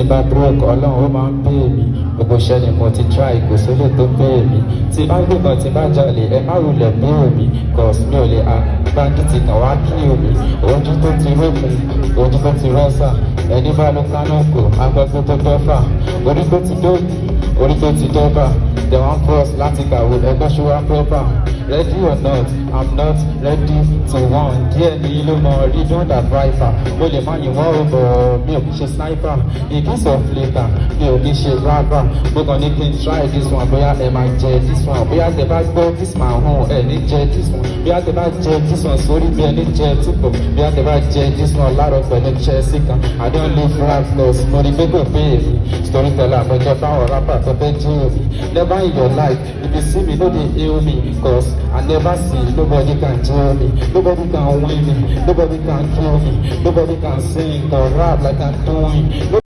bá broke ọlọ́run ó máa ń pè mí gbogbo iṣẹ́ ni mo ti try kò sólè tó pè mí tí bá gbìmọ̀ tí bá jalè ẹ má rulẹ̀ pé omi cause mi ò lè banditi kan wá kí omi ojú tó ti rókun ojú tó ti rọ́ṣà ẹni bá ló kánúkò agbẹ́gbẹ́ tó dọ́fà orí tó ti dóògì orí tó ti dọ́bà the one cross láti kàwé ẹgbẹ́ ṣúwá pẹ́pà ready or not I'm not ready to run díẹ̀ ní ló mọ rí don't adviser mo lè má yìnbọn ó bọ̀ mi ò kí ṣe sniper in case of later mi ò kí ṣe rapper mo kàn ní kí n try this one bóyá ẹ máa jẹ this one bóyá tẹ bá gbọ́ this my home ẹ ní jẹ this one bóyá tẹ bá jẹ this one sórí bí ẹni jẹ tìpọ̀ bóyá tẹ bá jẹ this one láàárọ̀ pẹ̀lú Chelsea kan I don't live rap loss mo ní gbégbé pé èmi storyteller àpẹjọ fáwọn rapper tó fẹ́ jí omi never in your life if you see me no dey hail me cause I never see nobody can jail me nobody can win me nobody can kill me nobody can sing or rap like I'm doing.